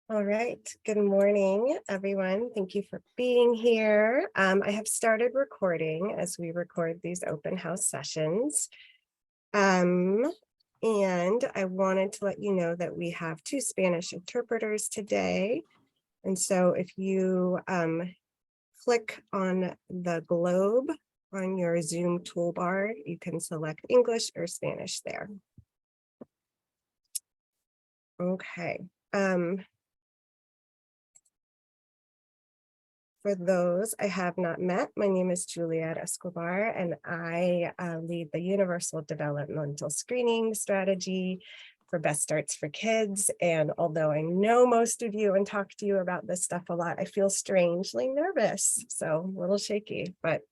All right. Good morning, everyone. Thank you for being here. I have started recording as we record these open house sessions. And I wanted to let you know that we have 2 Spanish interpreters today. And so if you click on the globe on your Zoom toolbar, you can select English or Spanish there. Okay. For those I have not met, my name is Juliet Escobar, and I lead the Universal Developmental Screening Strategy for Best Starts for Kids. And although I know most of you and talk to you about this stuff a lot, I feel strangely nervous, so a little shaky, but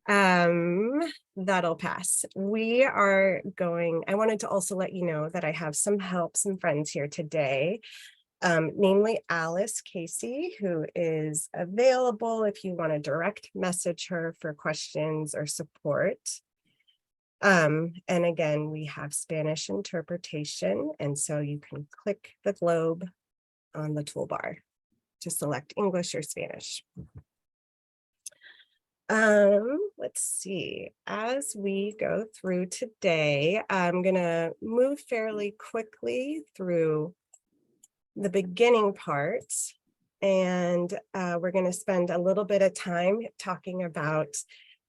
that'll pass. I wanted to also let you know that I have some friends here today. Namely Alice Casey, who is available if you want to direct message her for questions or support. And again, we have Spanish interpretation, and so you can click the globe on the toolbar to select English or Spanish. Let's see, as we go through today, I'm gonna move fairly quickly through the beginning part, and we're going to spend a little bit of time talking about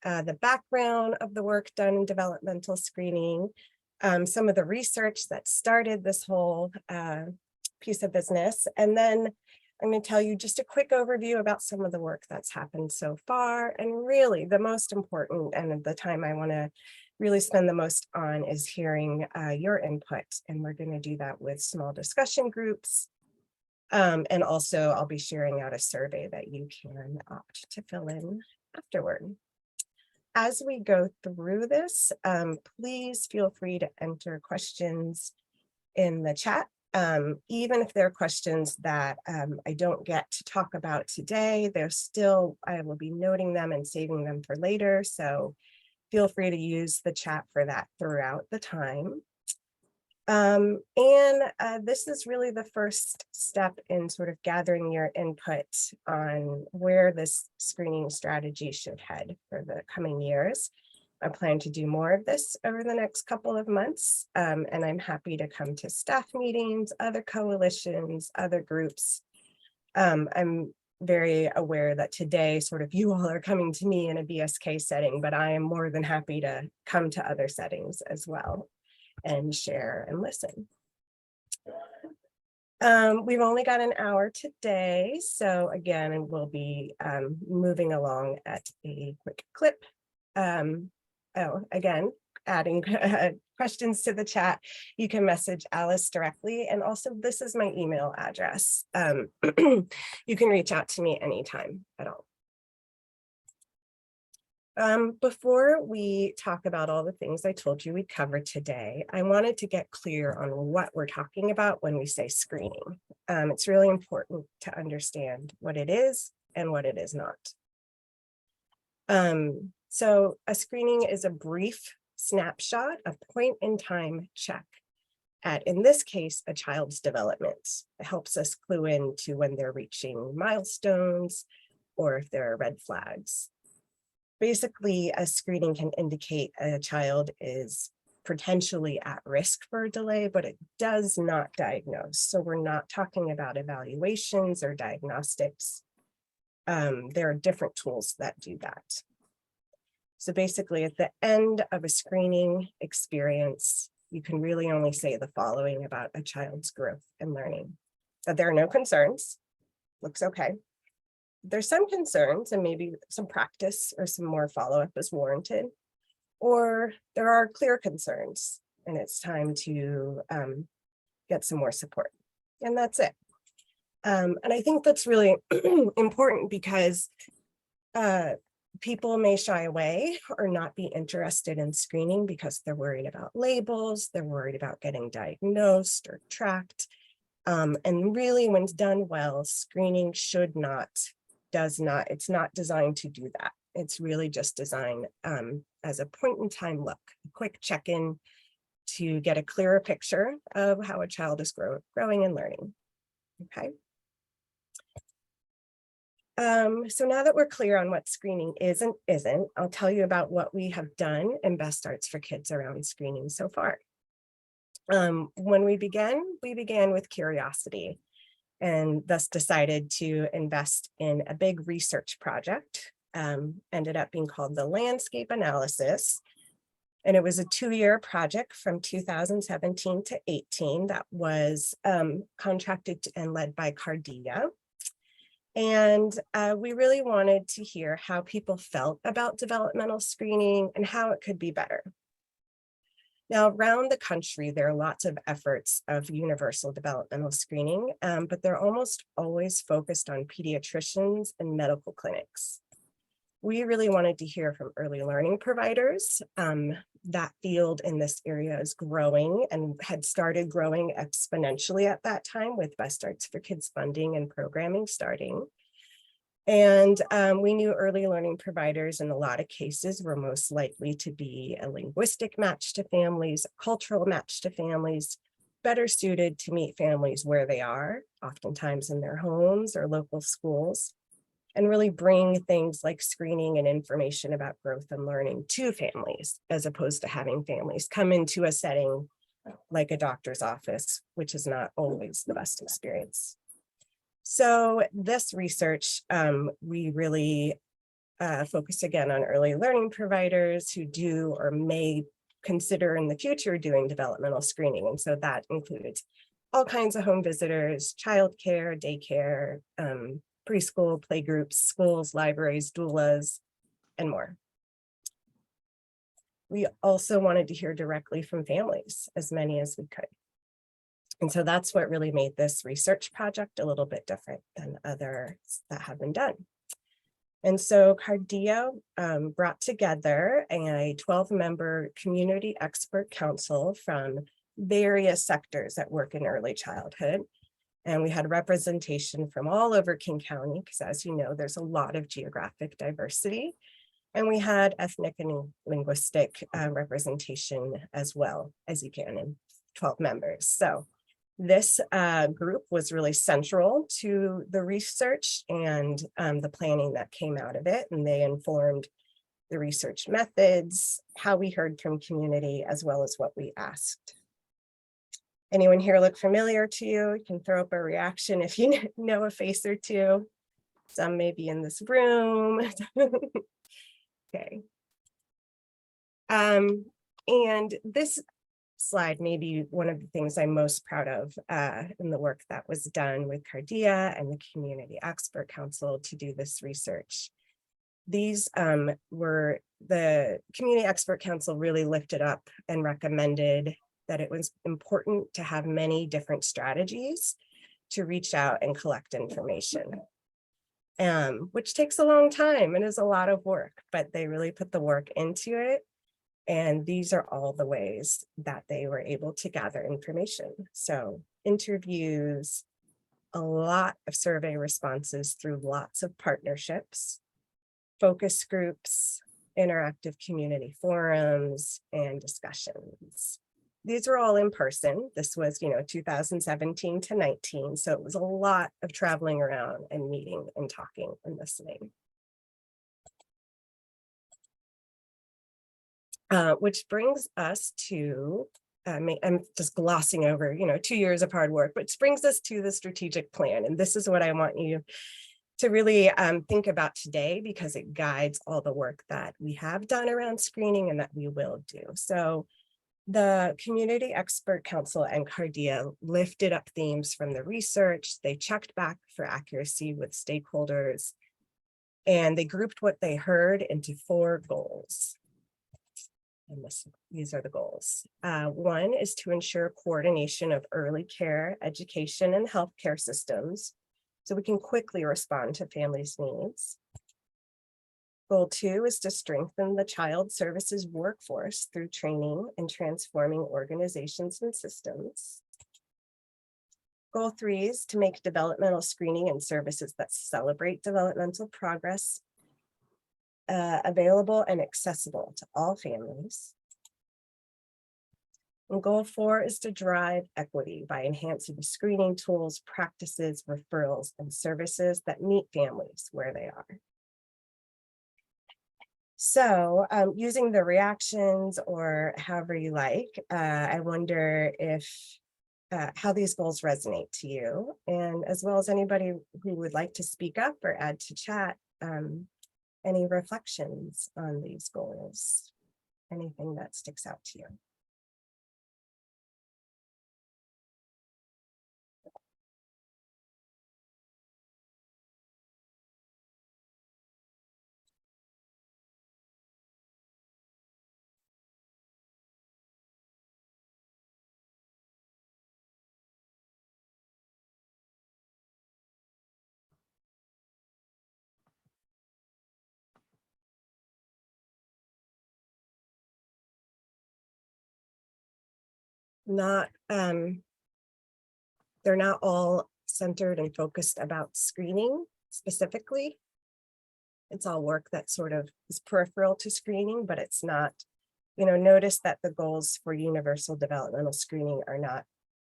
the background of the work done in developmental screening, some of the research that started this whole piece of business, and then I'm going to tell you just a quick overview about some of the work that's happened so far. And really the most important, and the time I want to really spend the most on, is hearing your input. And we're going to do that with small discussion groups. And also I'll be sharing out a survey that you can opt to fill in afterward. As we go through this, please feel free to enter questions in the chat. Even if there are questions that I don't get to talk about today, I will be noting them and saving them for later. So feel free to use the chat for that throughout the time. This is really the first step in sort of gathering your input on where this screening strategy should head for the coming years. I plan to do more of this over the next couple of months, and I'm happy to come to staff meetings, other coalitions, other groups. I'm very aware that today sort of you all are coming to me in a BSK setting, but I am more than happy to come to other settings as well and share and listen. We've only got an hour today, so again, we'll be moving along at a quick clip. Again, adding questions to the chat, you can message Alice directly, and also this is my email address. You can reach out to me anytime at all. Before we talk about all the things I told you we'd cover today, I wanted to get clear on what we're talking about when we say screening. It's really important to understand what it is and what it is not. So a screening is a brief snapshot, a point in time check at, in this case, a child's development. It helps us clue in to when they're reaching milestones or if there are red flags. Basically, a screening can indicate a child is potentially at risk for a delay, but it does not diagnose. So we're not talking about evaluations or diagnostics. There are different tools that do that. So basically, at the end of a screening experience, you can really only say the following about a child's growth and learning: that there are no concerns, looks okay. There's some concerns and maybe some practice or some more follow-up is warranted, or there are clear concerns and it's time to get some more support, and that's it. And I think that's really important because people may shy away or not be interested in screening because they're worried about labels, they're worried about getting diagnosed or tracked. And really, when it's done well, screening it's not designed to do that. It's really just designed as a point in time look, a quick check-in to get a clearer picture of how a child is growing and learning. Okay. So now that we're clear on what screening is and isn't, I'll tell you about what we have done in Best Starts for Kids around screening so far. When we began with curiosity and thus decided to invest in a big research project, ended up being called the Landscape Analysis. And it was a 2-year project from 2017 to 18 that was contracted and led by Cardia. And we really wanted to hear how people felt about developmental screening and how it could be better. Now, around the country, there are lots of efforts of universal developmental screening, but they're almost always focused on pediatricians and medical clinics. We really wanted to hear from early learning providers. That field in this area is growing and had started growing exponentially at that time with Best Starts for Kids funding and programming starting. And we knew early learning providers in a lot of cases were most likely to be a linguistic match to families, a cultural match to families, better suited to meet families where they are, oftentimes in their homes or local schools, and really bring things like screening and information about growth and learning to families, as opposed to having families come into a setting like a doctor's office, which is not always the best experience. So this research, we really focus again on early learning providers who do or may consider in the future doing developmental screening. And so that includes all kinds of home visitors, childcare, daycare, preschool, playgroups, schools, libraries, doulas, and more. We also wanted to hear directly from families, as many as we could. And so that's what really made this research project a little bit different than others that have been done. And so Cardia brought together a 12-member community expert council from various sectors that work in early childhood. And we had representation from all over King County, because as you know, there's a lot of geographic diversity. And we had ethnic and linguistic representation as well, as you can, in 12 members. So this group was really central to the research and the planning that came out of it. And they informed the research methods, how we heard from community, as well as what we asked. Anyone here look familiar to you? You can throw up a reaction if you know a face or two. Some may be in this room. Okay. And this slide may be one of the things I'm most proud of in the work that was done with Cardia and the Community Expert Council to do this research. These were the Community Expert Council really lifted up and recommended that it was important to have many different strategies to reach out and collect information, which takes a long time and is a lot of work, but they really put the work into it. And these are all the ways that they were able to gather information. So interviews, a lot of survey responses through lots of partnerships, focus groups, interactive community forums, and discussions. These are all in person. This was, 2017 to 19. So it was a lot of traveling around and meeting and talking and listening. Which brings us to, I'm just glossing over, 2 years of hard work, which brings us to the strategic plan. And this is what I want you to really think about today, because it guides all the work that we have done around screening and that we will do. So the Community Expert Council and Cardia lifted up themes from the research. They checked back for accuracy with stakeholders, and they grouped what they heard into 4 goals. And these are the goals. One is to ensure coordination of early care, education, and healthcare systems, so we can quickly respond to families' needs. Goal 2 is to strengthen the child services workforce through training and transforming organizations and systems. Goal 3 is to make developmental screening and services that celebrate developmental progress available and accessible to all families. And goal 4 is to drive equity by enhancing screening tools, practices, referrals, and services that meet families where they are. So using the reactions or however you like, I wonder if how these goals resonate to you, and as well as anybody who would like to speak up or add to chat, any reflections on these goals, anything that sticks out to you. Not, they're not all centered and focused about screening specifically. It's all work that sort of is peripheral to screening, but it's not, notice that the goals for universal developmental screening are not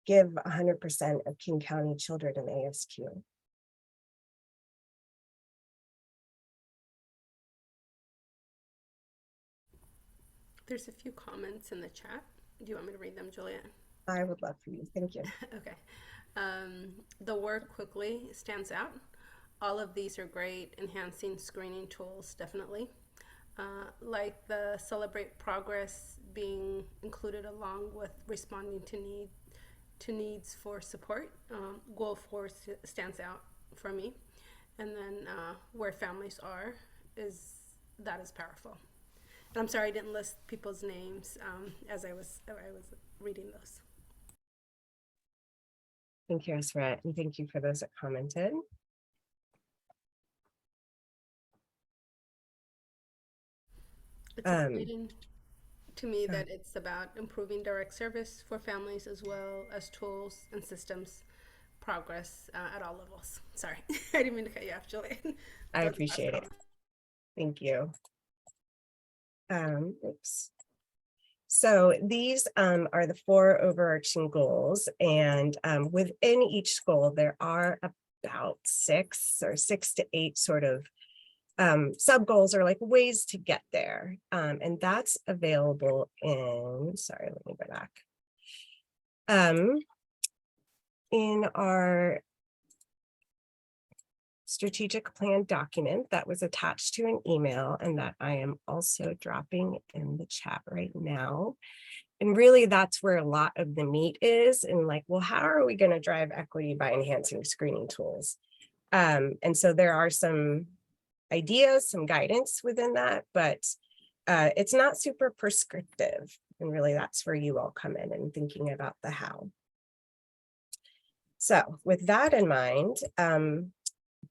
give 100% of King County children an ASQ. There's a few comments in the chat. Do you want me to read them, Juliet? I would love for you. Thank you. Okay. The word quickly stands out. All of these are great, enhancing screening tools, definitely. Like the celebrate progress being included along with responding to needs for support. Goal 4 stands out for me. And then where families are is powerful. And I'm sorry I didn't list people's names as I was reading those. Thank you, Esrat, and thank you for those that commented. It's exciting to me that it's about improving direct service for families as well as tools and systems progress at all levels. Sorry, I didn't mean to cut you off, Julian. I appreciate it. Thank you. Oops. So these are the 4 overarching goals, and within each goal, there are about 6 to 8 sort of sub goals, or like ways to get there. And that's available in, sorry, let me go back. In our strategic plan document that was attached to an email, and that I am also dropping in the chat right now. And really that's where a lot of the meat is, and like, well, how are we going to drive equity by enhancing screening tools? And so there are some ideas, some guidance within that, but it's not super prescriptive. And really that's where you all come in and thinking about the how. So with that in mind,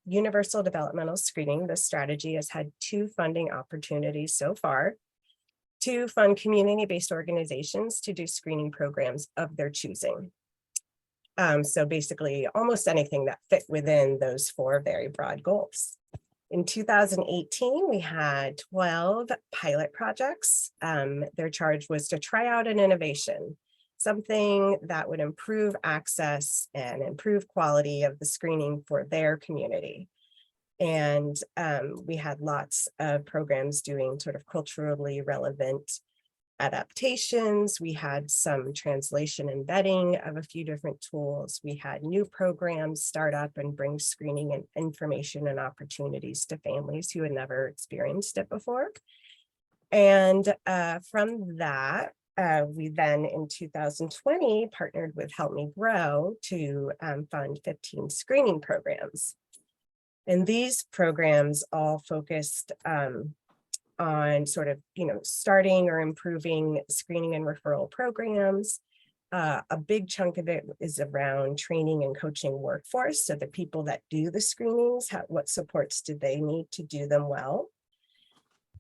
universal developmental screening, this strategy has had 2 funding opportunities so far to fund community-based organizations to do screening programs of their choosing. So basically almost anything that fit within those 4 very broad goals. In 2018, we had 12 pilot projects. Their charge was to try out an innovation, something that would improve access and improve quality of the screening for their community. And we had lots of programs doing sort of culturally relevant adaptations. We had some translation embedding of a few different tools. We had new programs start up and bring screening and information and opportunities to families who had never experienced it before. And from that, we then in 2020 partnered with Help Me Grow to fund 15 screening programs. And these programs all focused on sort of, starting or improving screening and referral programs. A big chunk of it is around training and coaching workforce. So the people that do the screenings, what supports do they need to do them well?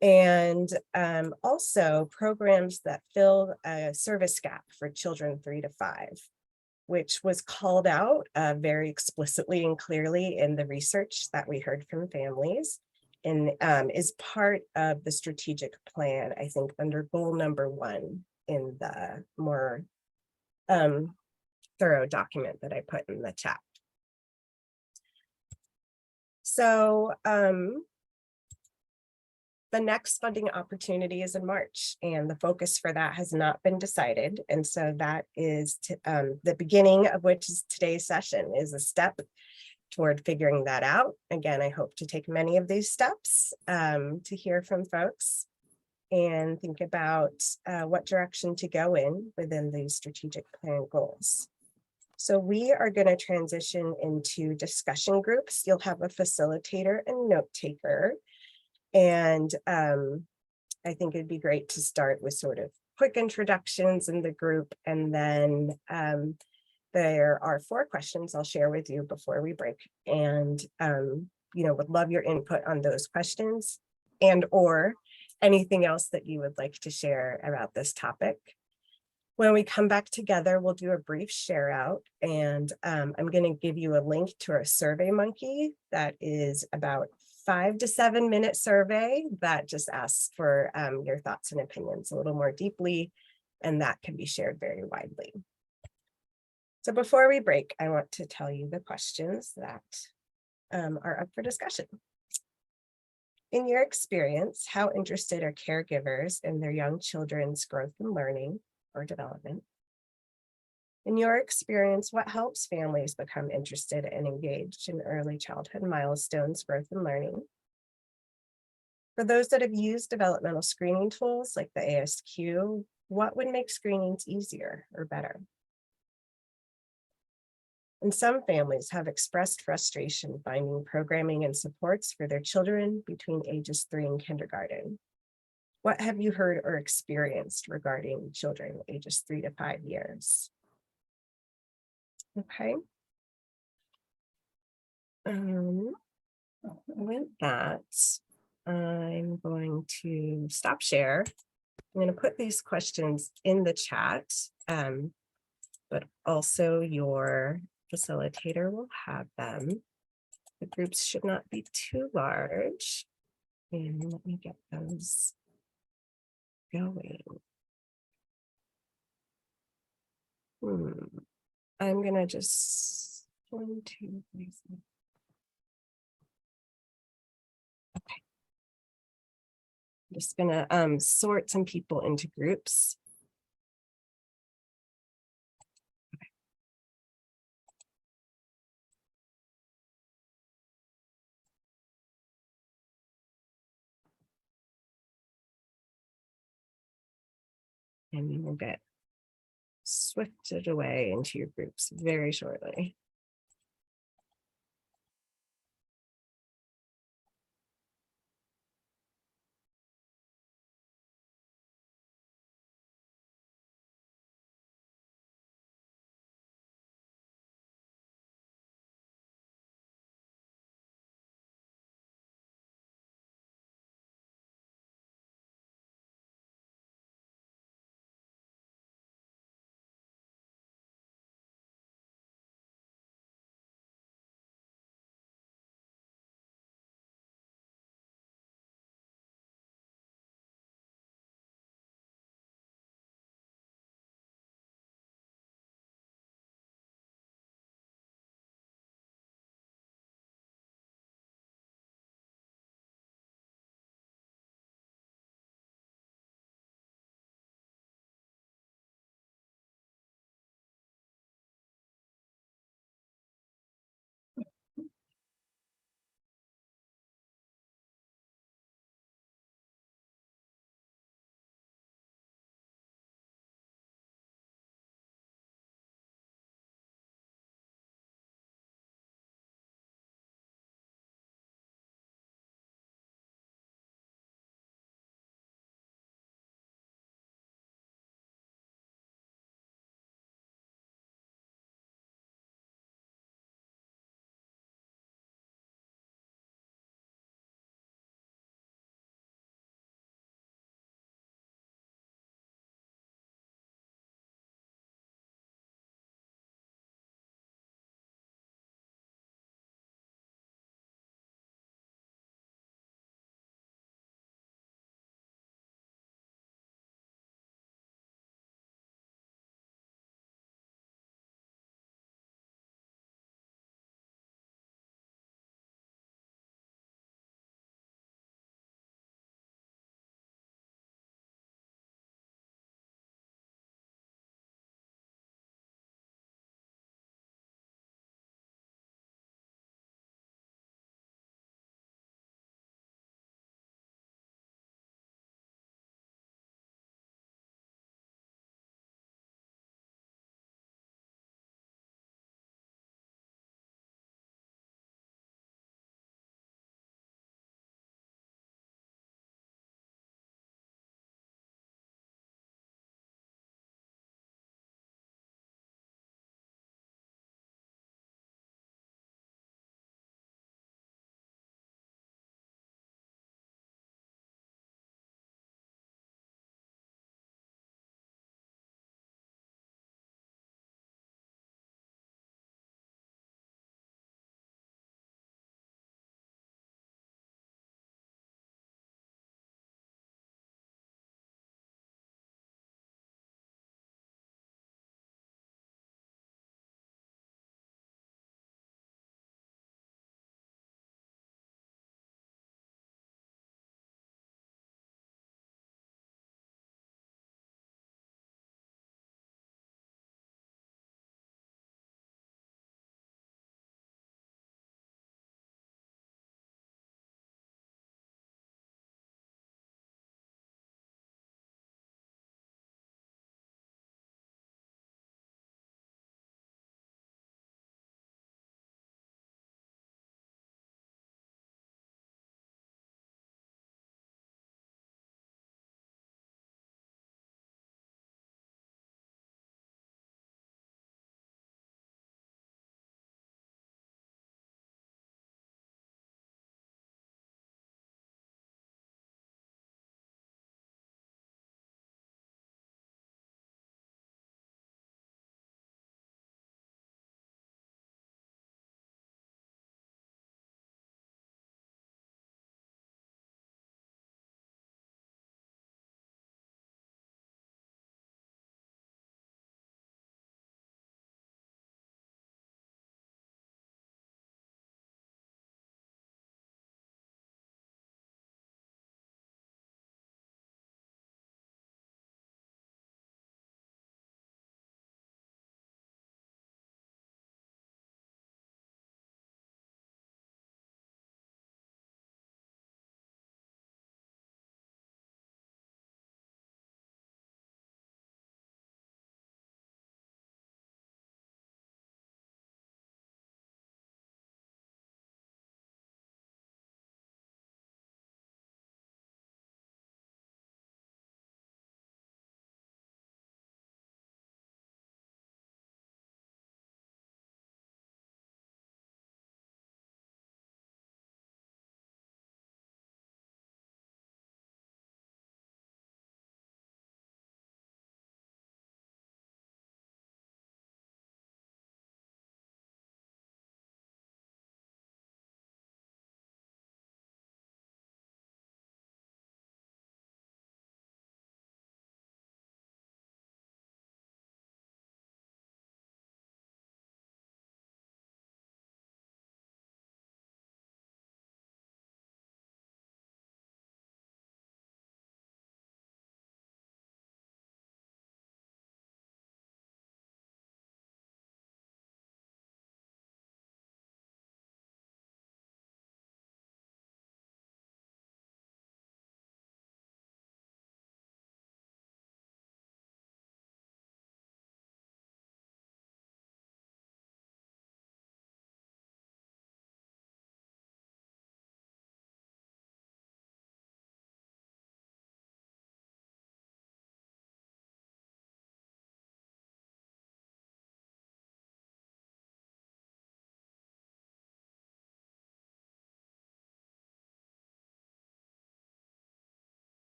And also programs that fill a service gap for children 3 to 5. Which was called out very explicitly and clearly in the research that we heard from families, and is part of the strategic plan, I think, under goal number 1 in the more thorough document that I put in the chat. So the next funding opportunity is in March, and the focus for that has not been decided. And so that is the beginning of which is today's session is a step toward figuring that out. Again, I hope to take many of these steps to hear from folks and think about what direction to go in within these strategic plan goals. So we are going to transition into discussion groups. You'll have a facilitator and note taker. And I think it'd be great to start with sort of quick introductions in the group. And then there are 4 questions I'll share with you before we break. And, would love your input on those questions and or anything else that you would like to share about this topic. When we come back together, we'll do a brief share out, and I'm going to give you a link to our Survey Monkey that is about 5 to 7 minute survey that just asks for your thoughts and opinions a little more deeply, and that can be shared very widely. So before we break, I want to tell you the questions that are up for discussion. In your experience, how interested are caregivers in their young children's growth and learning or development? In your experience, what helps families become interested and engaged in early childhood milestones, growth and learning? For those that have used developmental screening tools like the ASQ, what would make screenings easier or better? And some families have expressed frustration finding programming and supports for their children between ages 3 and kindergarten. What have you heard or experienced regarding children ages 3 to 5 years? Okay. With that, I'm going to stop share. I'm going to put these questions in the chat, but also your facilitator will have them. The groups should not be too large. And let me get those going. I'm going to just 1, 2, 3, 4. Okay. I'm just going to sort some people into groups. Okay. And you will get swifted away into your groups very shortly.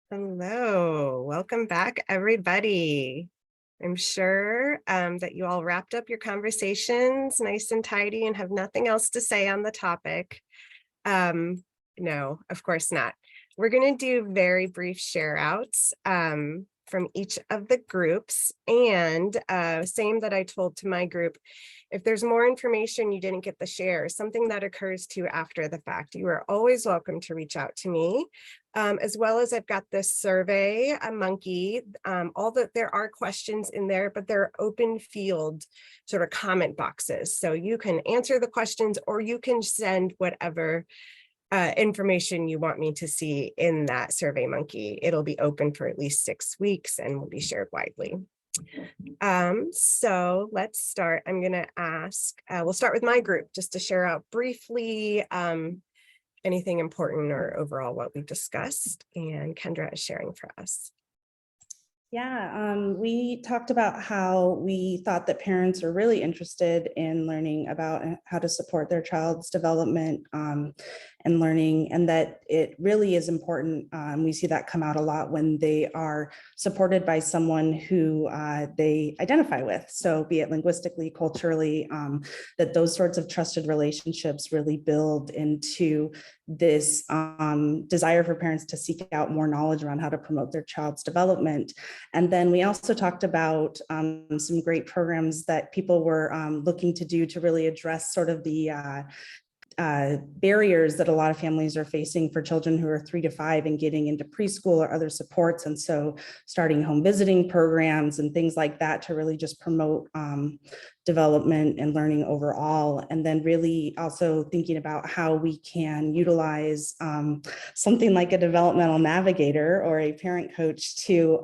Hello, welcome back, everybody. I'm sure that you all wrapped up your conversations nice and tidy and have nothing else to say on the topic. Um, no, of course not. We're going to do very brief share outs from each of the groups. And same that I told to my group, if there's more information you didn't get the share, something that occurs to you after the fact, you are always welcome to reach out to me. As well as I've got this survey, a monkey, all that there are questions in there, but they're open field sort of comment boxes. So you can answer the questions or you can send whatever information you want me to see in that survey monkey. It'll be open for at least 6 weeks and will be shared widely. So let's start. I'm going to ask, we'll start with my group just to share out briefly anything important or overall what we've discussed. And Kendra is sharing for us. Yeah, we talked about how we thought that parents are really interested in learning about how to support their child's development and learning, and that it really is important. We see that come out a lot when they are supported by someone who they identify with. So be it linguistically, culturally, that those sorts of trusted relationships really build into this desire for parents to seek out more knowledge around how to promote their child's development. And then we also talked about some great programs that people were looking to do to really address sort of the barriers that a lot of families are facing for children who are 3 to 5 and getting into preschool or other supports. And so starting home visiting programs and things like that to really just promote development and learning overall. And then really also thinking about how we can utilize something like a developmental navigator or a parent coach to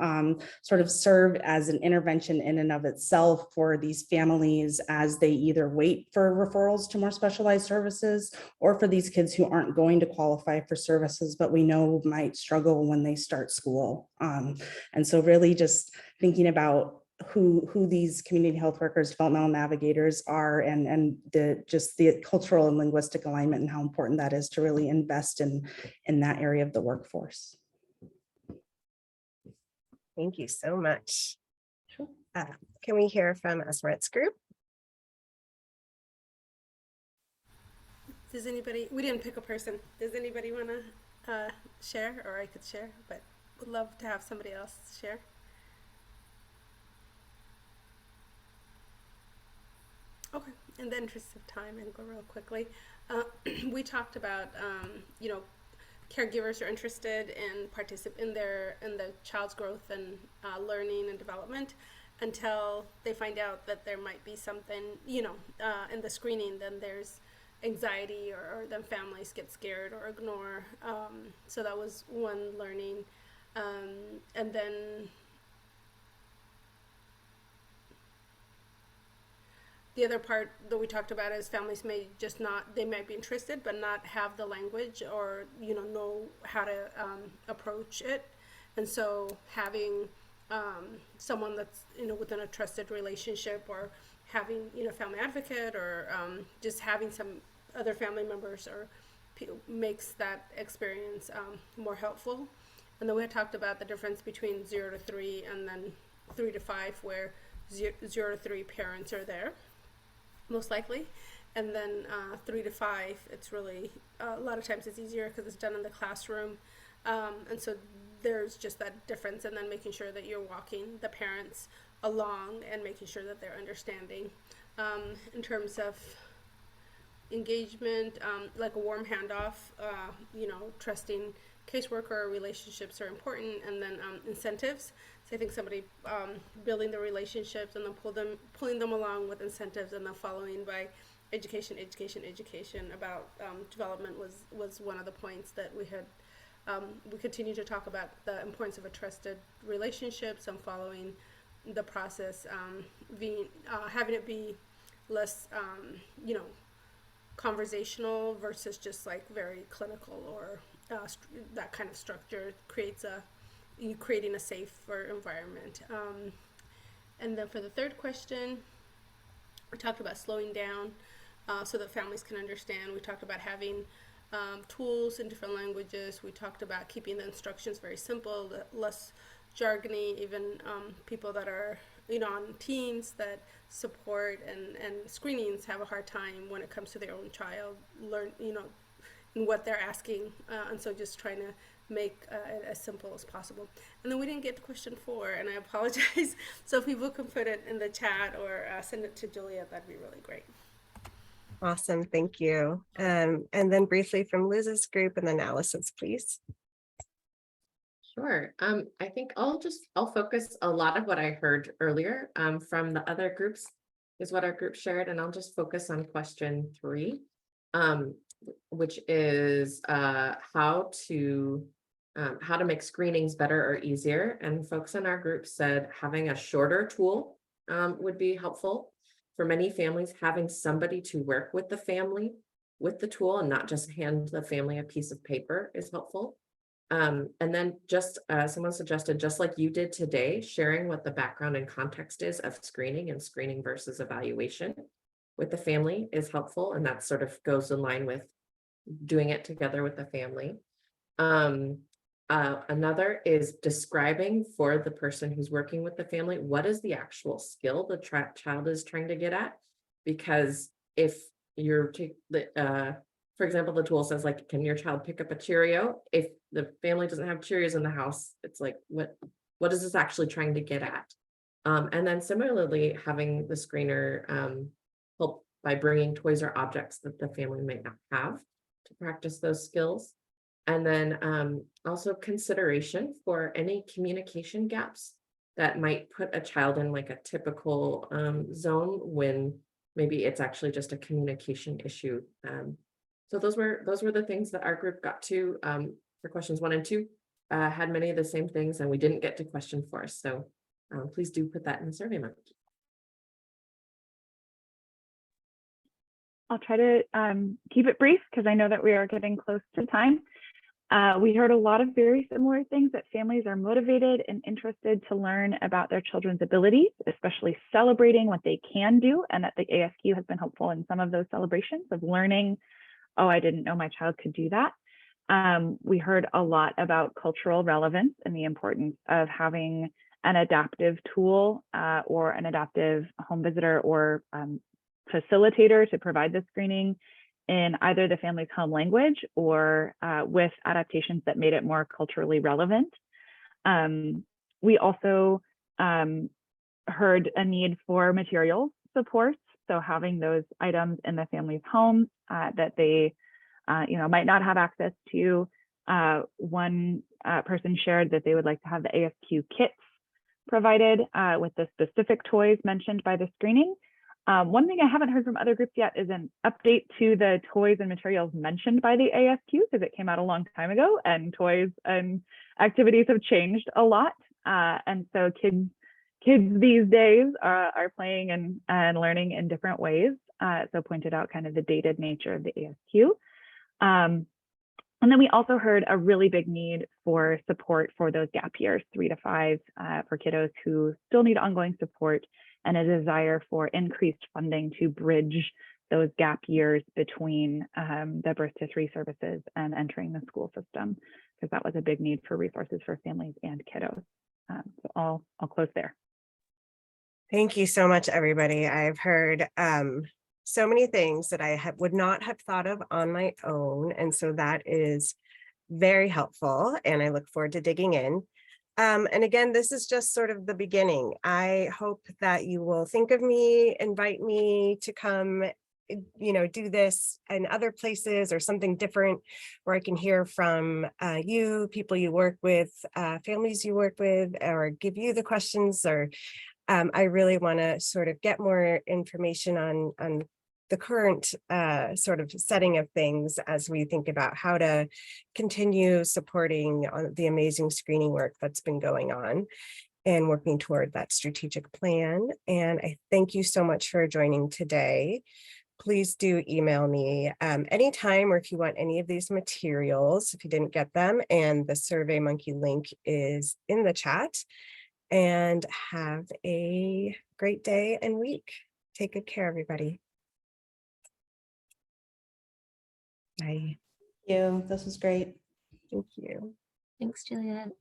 sort of serve as an intervention in and of itself for these families as they either wait for referrals to more specialized services or for these kids who aren't going to qualify for services, but we know might struggle when they start school. And so really just thinking about who these community health workers, developmental navigators are, and the cultural and linguistic alignment and how important that is to really invest in that area of the workforce. Thank you so much. Sure. Can we hear from Esmeret's group? Does anybody, we didn't pick a person. Does anybody want to share, or I could share, but would love to have somebody else share. Okay, in the interest of time, and go real quickly. We talked about, caregivers are interested in in the child's growth and learning and development until they find out that there might be something, in the screening. Then there's anxiety, or then families get scared or ignore. So that was one learning, and then. The other part that we talked about is families may just not, they might be interested, but not have the language or, know how to approach it. And so having someone that's, within a trusted relationship, or having, family advocate, or just having some other family members or makes that experience more helpful. And then we had talked about the difference between 0 to 3 and then 3 to 5, where 0 to 3 parents are there, most likely, and then 3 to 5, it's really a lot of times it's easier because it's done in the classroom, and so there's just that difference. And then making sure that you're walking the parents along and making sure that they're understanding. In terms of engagement, like a warm handoff, trusting caseworker relationships are important, and then incentives. So I think somebody building the relationships and then pulling them along with incentives, and then following by education about development was one of the points that we had. We continue to talk about the importance of a trusted relationships and following the process, having it be less, conversational versus just like very clinical, or that kind of structure creates creating a safer environment. And then for the third question, we talked about slowing down so that families can understand. We talked about having tools in different languages. We talked about keeping the instructions very simple, less jargony, even people that are, on teams that support and screenings have a hard time when it comes to their own child, and what they're asking. And so just trying to make it as simple as possible. And then we didn't get to question 4, and I apologize. So if people can put it in the chat or send it to Julia, that'd be really great. Awesome, thank you. And then briefly from Liz's group and then Allison's, please. Sure. I think I'll focus a lot of what I heard earlier from the other groups is what our group shared, and I'll just focus on question 3, which is how to make screenings better or easier. And folks in our group said having a shorter tool would be helpful. For many families, having somebody to work with the family with the tool and not just hand the family a piece of paper is helpful. And then just someone suggested, just like you did today, sharing what the background and context is of screening and screening versus evaluation with the family is helpful. And that sort of goes in line with doing it together with the family. Another is describing for the person who's working with the family, what is the actual skill the child is trying to get at? Because if you're, for example, the tool says like, can your child pick up a Cheerio? If the family doesn't have Cheerios in the house, it's like, what is this actually trying to get at? And then similarly, having the screener help by bringing toys or objects that the family might not have to practice those skills. And then also consideration for any communication gaps that might put a child in like a typical zone when maybe it's actually just a communication issue. So those were the things that our group got to for questions 1 and 2. Had many of the same things, and we didn't get to question 4. So please do put that in the survey monkey. I'll try to keep it brief because I know that we are getting close to time. We heard a lot of very similar things, that families are motivated and interested to learn about their children's abilities, especially celebrating what they can do, and that the ASQ has been helpful in some of those celebrations of learning, oh, I didn't know my child could do that. We heard a lot about cultural relevance and the importance of having an adaptive tool or an adaptive home visitor or facilitator to provide the screening in either the family's home language or with adaptations that made it more culturally relevant. We also heard a need for materials support. So having those items in the family's home that they might not have access to. One person shared that they would like to have the ASQ kits provided with the specific toys mentioned by the screening. One thing I haven't heard from other groups yet is an update to the toys and materials mentioned by the ASQ, because it came out a long time ago and toys and activities have changed a lot. And so kids these days are playing and learning in different ways. So pointed out kind of the dated nature of the ASQ. And then we also heard a really big need for support for those gap years, 3 to 5, for kiddos who still need ongoing support, and a desire for increased funding to bridge those gap years between the birth to 3 services and entering the school system, because that was a big need for resources for families and kiddos. So I'll close there. Thank you so much, everybody. I've heard so many things that I would not have thought of on my own. And so that is very helpful. And I look forward to digging in. And again, this is just sort of the beginning. I hope that you will think of me, invite me to come, do this in other places or something different where I can hear from you, people you work with, families you work with, or give you the questions. Or I really want to sort of get more information on the current sort of setting of things as we think about how to continue supporting the amazing screening work that's been going on and working toward that strategic plan. And I thank you so much for joining today. Please do email me anytime, or if you want any of these materials, if you didn't get them, and the SurveyMonkey link is in the chat. And have a great day and week. Take good care, everybody. Bye. you. This was great. Thank you. Thanks, Juliet.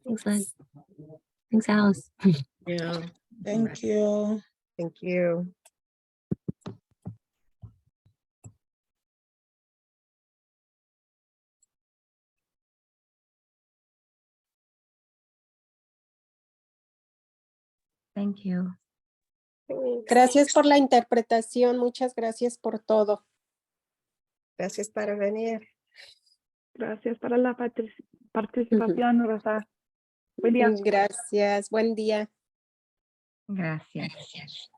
Thanks, Liz. Thanks, Alice. Yeah. Thank you. Thank you. Thank you. Thanks. Gracias por la interpretación. Muchas gracias por todo. Gracias por venir. Gracias para la participación, Rosa. Buen día. Gracias. Buen día. Gracias.